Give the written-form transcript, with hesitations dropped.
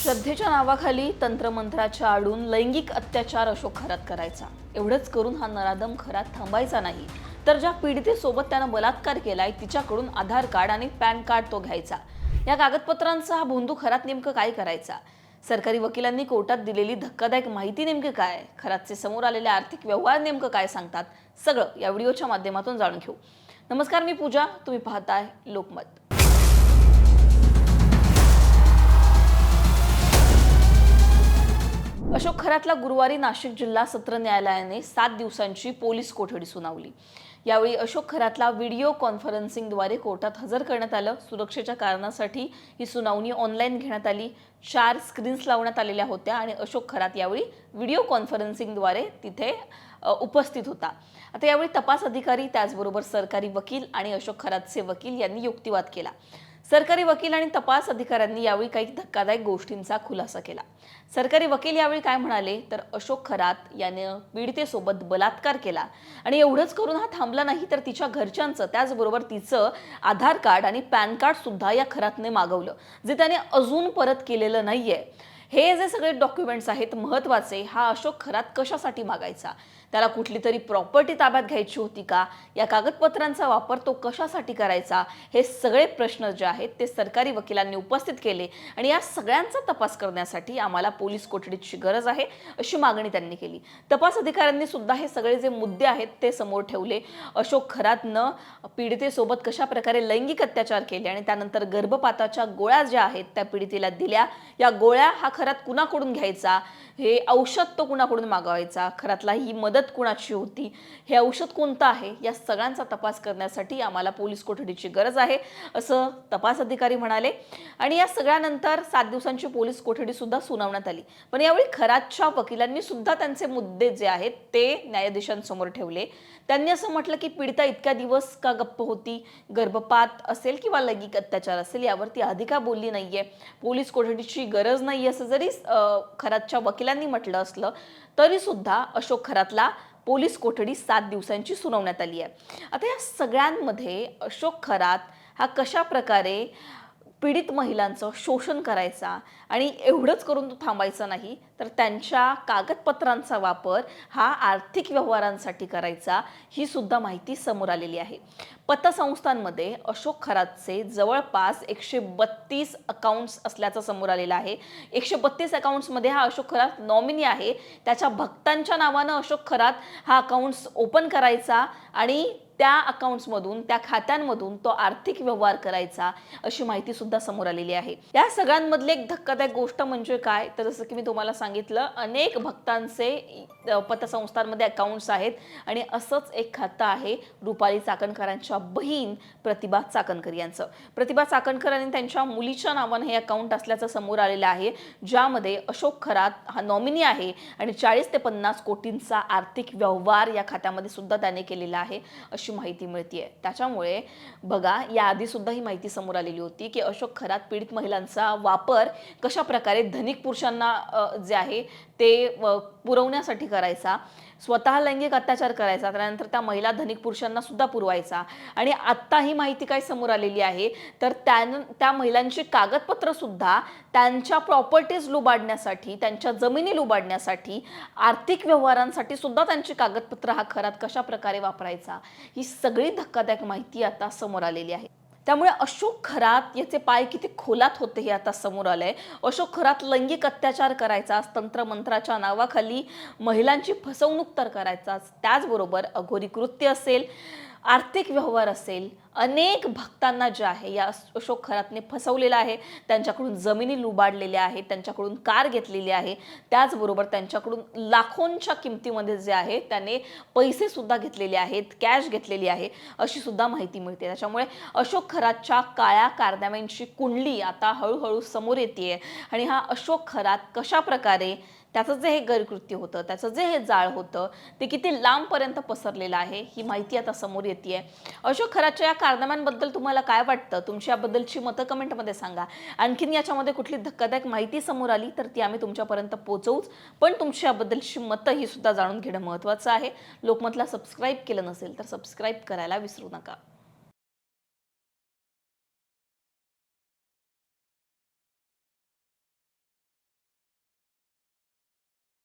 श्रद्धेच्या नावाखाली तंत्रमंत्राच्या आडून लैंगिक अत्याचार अशोक खरात करायचा। एवढंच करून हा नराधम खरात थांबायचा नाही, तर ज्या पीडितेसोबत त्यानं बलात्कार केलाय तिच्याकडून आधार कार्ड आणि पॅन कार्ड तो घ्यायचा। या कागदपत्रांचा हा भोंदू खरात नेमकं काय करायचा? सरकारी वकिलांनी कोर्टात दिलेली धक्कादायक माहिती नेमकी काय? खरातचे समोर आलेले आर्थिक व्यवहार नेमकं काय सांगतात? सगळं या व्हिडिओच्या माध्यमातून जाणून घेऊ। नमस्कार, मी पूजा, तुम्ही पाहताय लोकमत। अशोक खरातला गुरुवारी नाशिक जिल्हा सत्र न्यायालयाने 7 दिवसांची पोलीस कोठडी सुनावली। यावेळी अशोक खरातला व्हिडिओ कॉन्फरन्सिंगद्वारे कोर्टात हजर करण्यात आलं। सुरक्षेच्या कारणासाठी ही सुनावणी ऑनलाईन घेण्यात आली। 4 स्क्रीन्स लावण्यात आलेल्या होत्या आणि अशोक खरात यावेळी व्हिडिओ कॉन्फरन्सिंगद्वारे तिथे उपस्थित होता। आता यावेळी तपास अधिकारी, त्याचबरोबर सरकारी वकील आणि अशोक खरातचे वकील यांनी युक्तिवाद केला। सरकारी वकील आणि तपास अधिकाऱ्यांनी यावेळी काही धक्कादायक गोष्टींचा खुलासा केला। सरकारी वकील यावेळी काय म्हणाले तर अशोक खरात याने पीडितेसोबत बलात्कार केला आणि एवढंच करून हा थांबला नाही, तर तिच्या घरच्यांचं, त्याचबरोबर तिचं आधार कार्ड आणि पॅन कार्ड सुद्धा या खरातने मागवलं, जे त्याने अजून परत केलेलं नाहीये। हे जे सगळे डॉक्युमेंट्स आहेत महत्त्वाचे, हा अशोक खरात कशासाठी मागायचा? त्याला कुठली तरी प्रॉपर्टी ताब्यात घ्यायची होती का? या कागदपत्रांचा वापर तो कशासाठी करायचा? हे सगळे प्रश्न जे आहेत ते सरकारी वकिलांनी उपस्थित केले आणि या सगळ्यांचा तपास करण्यासाठी आम्हाला पोलीस कोठडीची गरज आहे, अशी मागणी त्यांनी केली। तपास अधिकाऱ्यांनी सुद्धा हे सगळे जे मुद्दे आहेत ते समोर ठेवले। अशोक खरातनं पीडितेसोबत कशा प्रकारे लैंगिक अत्याचार केले आणि त्यानंतर गर्भपाताच्या गोळ्या ज्या आहेत त्या पीडितेला दिल्या। या गोळ्या हा खरात कुणाकडून घ्यायचा? हे औषध तो कुणाकडून मागवायचा? खरातला ही मदत कुणाची होती? हे औषध कोणतं आहे? या सगळ्यांचा तपास करण्यासाठी आम्हाला पोलीस कोठडीची गरज आहे, असं तपास अधिकारी म्हणाले। आणि या सगळ्यानंतर 7 दिवसांची पोलीस कोठडी सुद्धा सुनावण्यात आली। पण यावेळी खरातच्या वकिलांनी सुद्धा त्यांचे मुद्दे जे आहेत ते न्यायाधीशांसमोर ठेवले। त्यांनी असं म्हटलं की पीडिता इतक्या दिवस का गप्प होती? गर्भपात असेल किंवा लैंगिक अत्याचार असेल यावरती आधी का बोलली नाहीये? पोलीस कोठडीची गरज नाही असं जरी खरातच्या वकिलांनी म्हटलं असलं तरी सुद्धा अशोक खरातला पोलीस कोठडी 7 दिवसांची सुनावण्यात आली आहे। आता या सगळ्यांमध्ये अशोक खरात हा कशा प्रकारे पीडित महिलांचं शोषण करायचा आणि एवढंच करून तो थांबायचा नाही, तर त्यांच्या कागदपत्रांचा वापर हा आर्थिक व्यवहारांसाठी करायचा, ही सुद्धा माहिती समोर आलेली आहे। पतसंस्थांमध्ये अशोक खरातचे जवळपास 132 अकाउंट्स असल्याचं समोर आलेलं आहे। 132 अकाउंट्समध्ये हा अशोक खरात नॉमिनी आहे। त्याच्या भक्तांच्या नावानं अशोक खरात हा अकाउंट्स ओपन करायचा आणि त्या अकाउंट्समधून, त्या खात्यांमधून तो आर्थिक व्यवहार करायचा, अशी माहिती सुद्धा समोर आलेली आहे। या सगळ्यांमधली एक धक्कादायक गोष्ट म्हणजे काय, तर जसं की मी तुम्हाला सांगितलं, अनेक भक्तांचे पतसंस्थांमध्ये अकाउंट्स आहेत आणि असंच एक खातं आहे रुपाली चाकणकरांच्या बहीण प्रतिभा चाकणकर यांचं। प्रतिभा चाकणकर आणि त्यांच्या मुलीच्या नावानं हे अकाउंट असल्याचं समोर आलेलं आहे, ज्यामध्ये अशोक खरात हा नॉमिनी आहे आणि 40 ते 50 कोटींचा आर्थिक व्यवहार या खात्यामध्ये सुद्धा त्याने केलेला आहे, अशी माहिती मिळतेय। त्याच्यामुळे बघा, याआधी सुद्धा ही माहिती समोर आलेली होती की अशोक खरात पीडित महिलांचा वापर कशा प्रकारे धनिक पुरुषांना जे आहे ते पुरवण्यासाठी करायचा, स्वतः लैंगिक अत्याचार करायचा, त्यानंतर त्या महिला धनिक पुरुषांना सुद्धा पुरवायचा। आणि आता ही माहिती काय समोर आलेली आहे तर त्या महिलांची कागदपत्र सुद्धा त्यांच्या प्रॉपर्टीज लुबाडण्यासाठी, त्यांच्या जमिनी लुबाडण्यासाठी, आर्थिक व्यवहारांसाठी सुद्धा त्यांची कागदपत्र हा खरात कशा प्रकारे वापरायचा, ही सगळी धक्कादायक माहिती आता समोर आलेली आहे। त्यामुळे अशोक खरात याचे पाय किती खोलात होते हे आता समोर आलंय। अशोक खरात लैंगिक अत्याचार करायचा, तंत्रमंत्राच्या नावाखाली महिलांची फसवणूक तर करायचाच, त्याचबरोबर अघोरी कृत्य असेल, आर्थिक व्यवहार असेल, अनेक भक्तांना जे आहे या अशोक खरातने फसवलेलं आहे। त्यांच्याकडून जमिनी लुबाडलेल्या आहेत, त्यांच्याकडून कार घेतलेली आहे, त्याचबरोबर त्यांच्याकडून लाखोंच्या किमतीमध्ये जे आहे त्याने पैसे सुद्धा घेतलेले आहेत, कॅश घेतलेली आहे, अशी सुद्धा माहिती मिळते। त्याच्यामुळे अशोक खरातच्या काळ्या कारनाम्यांची कुंडली आता हळूहळू समोर येते आणि हा अशोक खरात कशा प्रकारे, त्याचं जे हे गैरकृत्य होतं, त्याचं जे हे जाळ होतं ते किती लांबपर्यंत पसरलेलं आहे, ही माहिती आता समोर येते। अशोक खरातच्या या कारनाम्यांबद्दल तुम्हाला काय वाटतं? तुमची याबद्दलची मतं कमेंटमध्ये सांगा। आणखीन याच्यामध्ये कुठली धक्कादायक माहिती समोर आली तर ती आम्ही तुमच्यापर्यंत पोहोचवूच, पण तुमची याबद्दलची मतं ही सुद्धा जाणून घेणं महत्त्वाचं आहे। लोकमतला सबस्क्राईब केलं नसेल तर सबस्क्राईब करायला विसरू नका।